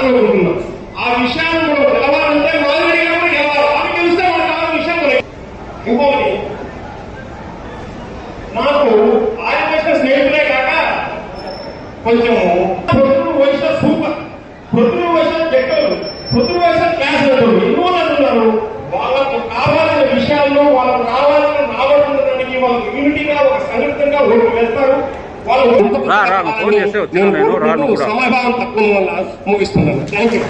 మాట్లాడుకుంటున్నాం. ఆ విషయాన్ని కూడా తెలవాలంటే మాదిరి అవి తెలిస్తే మనకు ఆ విషయం. ఇంకోటి, నాకు ఆదివాసీ స్నేహితులే కాక కొంచెం ప్రొద్దున వయసు సూపర్, ప్రొద్దున వయసు జక్కలు, ప్రొద్దున వయసు క్లాస్ ఎన్నో అంటున్నారు. వాళ్ళకు కావాల్సిన విషయాల్లో వాళ్ళకు రావాల్సిన రాబడుతుండడానికి వాళ్ళకు యూనిటీగా ఒక సంఘటనగా ఓటు వేస్తారు. వాళ్ళు సమయభావం తక్కువ వల్ల ముగిస్తున్నాను. Thank you.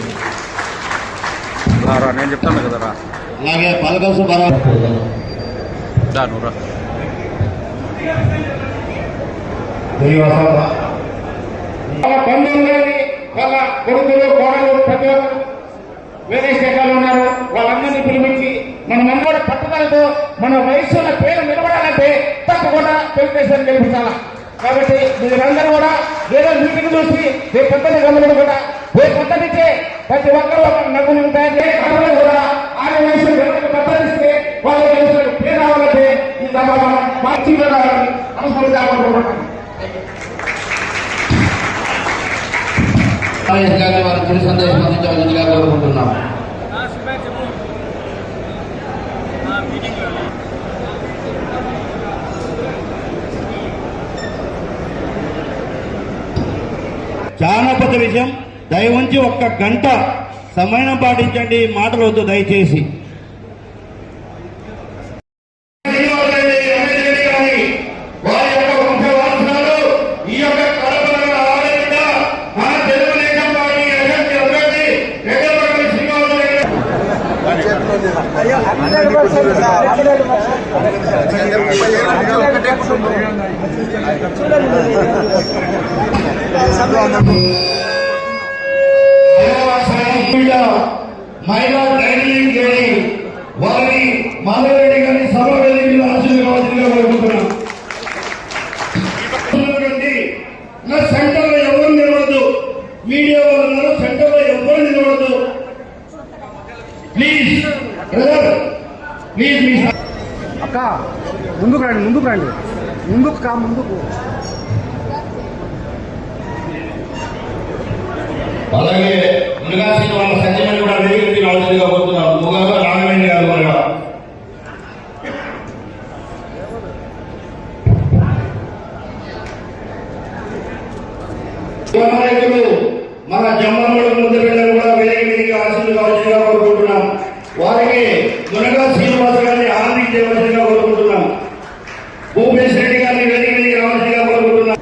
నేను చెప్తాను కదరా. అలాగే పలకం సుబ్బారావు వాళ్ళ బంధువులని, వాళ్ళ కొడుకులు, కోడలు, ప్రతి ఒక్కరు వేరే స్టేట్లో ఉన్నారు. వాళ్ళందరినీ పిలిపించి మనమందరూ పట్టుదలతో మన వయసున్న పేరు నిలబడాలంటే తప్పకుండా తెలుగుదేశం గెలిపించాలా. కాబట్టి మీరందరూ కూడా ఏదో మీటింగ్ చూసి రేపు పొద్దున్న గమనం కూడా రేపు పొద్దునిచ్చే ప్రతి ఒక్కరు ఒక నవ్వులు ఉంటాయంటే అందరూ కూడా ఆయన వయసు పద్ధతిస్తే వాళ్ళ వయసు పేరు రావాలంటే ఈ సభ మార్చి రావాలని అనుకుంటా. వారు చిరు సందేశం అందించవలసిందిగా కోరుకుంటున్నాం. చాలా పెద్ద విషయం. దయవుంచి ఒక్క గంట సమయం పాటించండి. మాటలు వద్దు దయచేసి. మహిళా ట్రైనింగ్ చేసి వారిని మాధవరెడ్డి గారిని సభ వేదికలో ఆశీర్వాదంగా కోరుకుంటున్నాం. సెంటర్ లో ఎవరు నిలబడదు, మీడియా వాళ్ళు సెంటర్ లో ఎవరు నిలబడదు. ప్లీజ్ ప్లీజ్ అక్క ముందుకు రండి, ముందుకు రండి, ముందుకు కా ముందుకు. అలాగే మునగా వాళ్ళ సంజయ్ కూడా వేదికకి రావాల్సిందిగా కోరుతున్నాం. మునగా నాగవేణి గారు కూడా మన జమ్మల ముందు పిల్లలు కూడా వేదిక మీదకి ఆశీర్వాదంగా కోరుకుంటున్నాం. వారికి మునగా శ్రీనివాస గారిని ఆనందించవలసిందిగా కోరుకుంటున్నాం. భూపేశ్ రెడ్డి గారిని వేదిక మీదకి రావాల్సిందిగా కోరుకుంటున్నాం.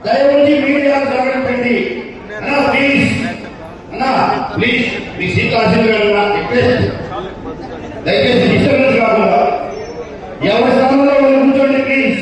దయవుంచి మీడియా సహకరించండి అన్నా, ప్లీజ్ అన్నా, ప్లీజ్ మీ సీట్ ఆశీర్వాదం రిక్వెస్ట్. దయచేసి డిస్టర్బెన్స్ కాకుండా ఎవరి స్థానంలో కూర్చోండి ప్లీజ్.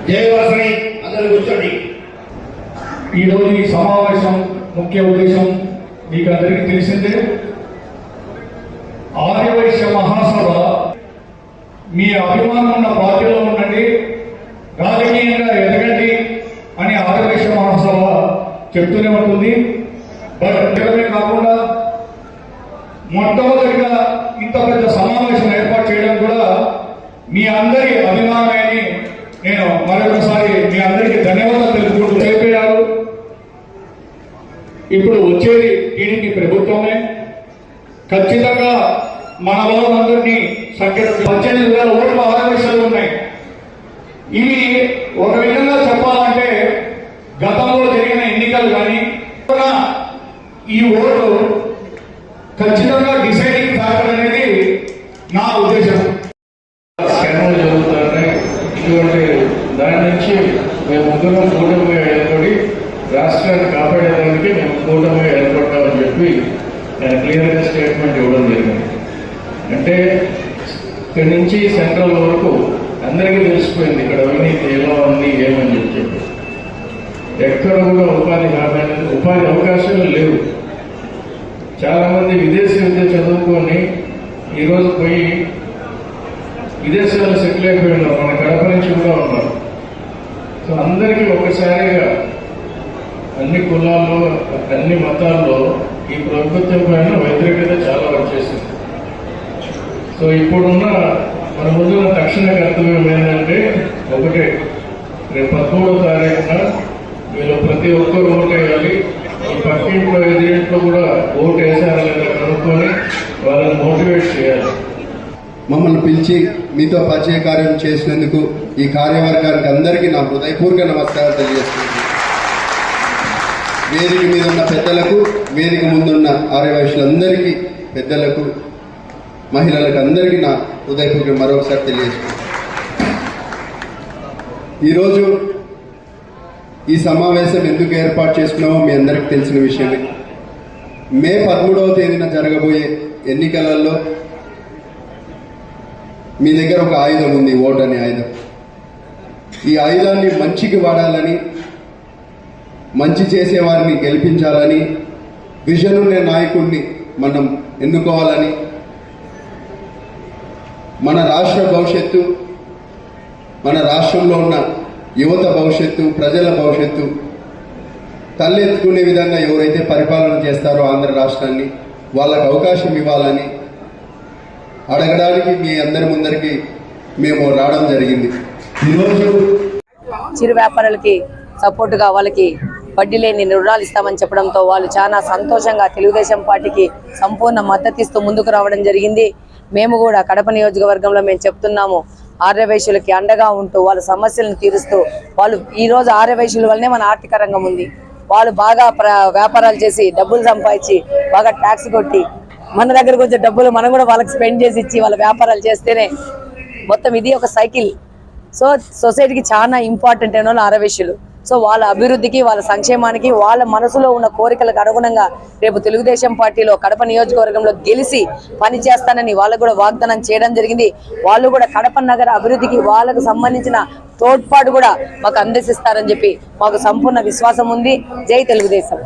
జయవాసని అందరూ కూర్చోండి. ఈరోజు ఈ సమావేశం ముఖ్య ఉద్దేశం మీకు అందరికీ తెలిసిందే. ఆర్యవైశ్య మహాసభ మీ అభిమానం ఉన్న పార్టీలో ఉండండి, రాజకీయంగా ఎదగండి అని ఆర్యవైశ్య మహాసభ చెప్తూనే ఉంటుంది. బట్ కేవలమే కాకుండా మొట్టమొదటిగా ఇంత పెద్ద సమావేశం ఏర్పాటు చేయడం కూడా మీ అందరి అభిమానమని నేను మరొకసారి మీ అందరికీ ధన్యవాదాలు తెలుపుకుంటూ చెప్పారు. ఇప్పుడు వచ్చేది టీడీపీ ప్రభుత్వమే. ఖచ్చితంగా మన వాళ్ళందరినీ సంఖ్య 18,000 ఓట్లు ఆర్యవైశ్యాలు ఉన్నాయి. ఇవి ఒక విధంగా చెప్పాలంటే గతంలో జరిగిన ఎన్నికలు కానీ ఈ ఓట్లు ఖచ్చితంగా డిసైడింగ్ ఫ్యాక్టర్ అనేది నా ఉద్దేశం. స్కామ్లు జరుగుతున్నాయి. ఇటువంటి దాని నుంచి మేము ముందుగా కూటమి ఏర్పడి రాష్ట్రాన్ని కాపాడేదానికి మేము కూటమి ఏర్పడతామని చెప్పి క్లియర్గా స్టేట్మెంట్ ఇవ్వడం జరిగింది. అంటే ఇక్కడి నుంచి సెంట్రల్ వరకు అందరికీ తెలిసిపోయింది ఇక్కడ అవినీతి ఎలా ఉంది ఏమని చెప్పి. ఎక్కడ కూడా ఉపాధి అవకాశాలు లేవు. చాలా మంది విదేశీ విద్య చదువుకొని ఈరోజు పోయి విదేశాల్లో సెటిల్ అయిపోయి ఉన్నారు. మన కడప నుంచి కూడా ఉన్నారు. సో అందరికీ ఒకసారిగా అన్ని కులాల్లో అన్ని మతాల్లో ఈ ప్రభుత్వం పైన వ్యతిరేకత చాలా వచ్చేసింది. సో ఇప్పుడున్న మన ముందున్న తక్షణ కర్తవ్యం ఏంటంటే ఒకటే, రేపు 13వ తారీఖున వీళ్ళు ప్రతి ఒక్కరు ఓటు వేయాలి. ఈ పక్కింట్లో ఎదురింట్లో కూడా ఓటు వేసారా లేదా కనుక్కొని వాళ్ళని మోటివేట్ చేయాలి. మమ్మల్ని పిలిచి మీతో పరిచయ కార్యం చేసినందుకు ఈ కార్యవర్గానికి అందరికీ నా హృదయపూర్వక నమస్కారం తెలియజేస్తున్నాను. వేదిక మీద ఉన్న పెద్దలకు, వేదిక ముందున్న ఆర్యవైశ్యులందరికీ, పెద్దలకు, మహిళలకు అందరికీ నా హృదయపూర్వక మరొకసారి తెలియజేస్తున్నాను. ఈరోజు ఈ సమావేశం ఎందుకు ఏర్పాటు చేసుకున్నామో మీ అందరికీ తెలిసిన విషయమే. మే 13వ తేదీన జరగబోయే ఎన్నికలలో మీ దగ్గర ఒక ఆయుధం ఉంది, ఓటు అనే ఆయుధం. ఈ ఆయుధాన్ని మంచికి వాడాలని, మంచి చేసేవారిని గెలిపించాలని, విజన్ ఉండే నాయకుడిని మనం ఎన్నుకోవాలని, మన రాష్ట్ర భవిష్యత్తు, మన రాష్ట్రంలో ఉన్న యువత భవిష్యత్తు, ప్రజల భవిష్యత్తు తలెత్తుకునే విధంగా ఎవరైతే పరిపాలన చేస్తారో ఆంధ్ర రాష్ట్రాన్ని, వాళ్ళకు అవకాశం ఇవ్వాలని అడగడానికి మీ అందరి ముందరికి మేము రావడం జరిగింది. ఈరోజు చిరు వ్యాపారులకి సపోర్టుగా వాళ్ళకి వడ్డీ లేని రుణాలు ఇస్తామని చెప్పడంతో వాళ్ళు చాలా సంతోషంగా తెలుగుదేశం పార్టీకి సంపూర్ణ మద్దతు ఇస్తూ ముందుకు రావడం జరిగింది. మేము కూడా కడప నియోజకవర్గంలో మేము చెప్తున్నాము, ఆర్యవైశ్యులకి అండగా ఉంటూ వాళ్ళ సమస్యలను తీరుస్తూ, వాళ్ళు ఈరోజు ఆర్యవైశ్యుల వల్లనే మన ఆర్థిక రంగం ఉంది. వాళ్ళు బాగా వ్యాపారాలు చేసి డబ్బులు సంపాదించి బాగా ట్యాక్స్ కొట్టి మన దగ్గరకు వచ్చే డబ్బులు మనం కూడా వాళ్ళకి స్పెండ్ చేసి ఇచ్చి వాళ్ళ వ్యాపారాలు చేస్తేనే మొత్తం ఇది ఒక సైకిల్. సో సొసైటీకి చాలా ఇంపార్టెంట్ అయిన వాళ్ళు ఆర్యవైశ్యులు. సో వాళ్ళ అభివృద్ధికి, వాళ్ళ సంక్షేమానికి, వాళ్ళ మనసులో ఉన్న కోరికలకు అనుగుణంగా రేపు తెలుగుదేశం పార్టీలో కడప నియోజకవర్గంలో గెలిచి పని చేస్తానని వాళ్ళకు కూడా వాగ్దానం చేయడం జరిగింది. వాళ్ళు కూడా కడప నగర అభివృద్ధికి వాళ్ళకు సంబంధించిన తోడ్పాటు కూడా మాకు అందిస్తారని చెప్పి మాకు సంపూర్ణ విశ్వాసం ఉంది. జై తెలుగుదేశం.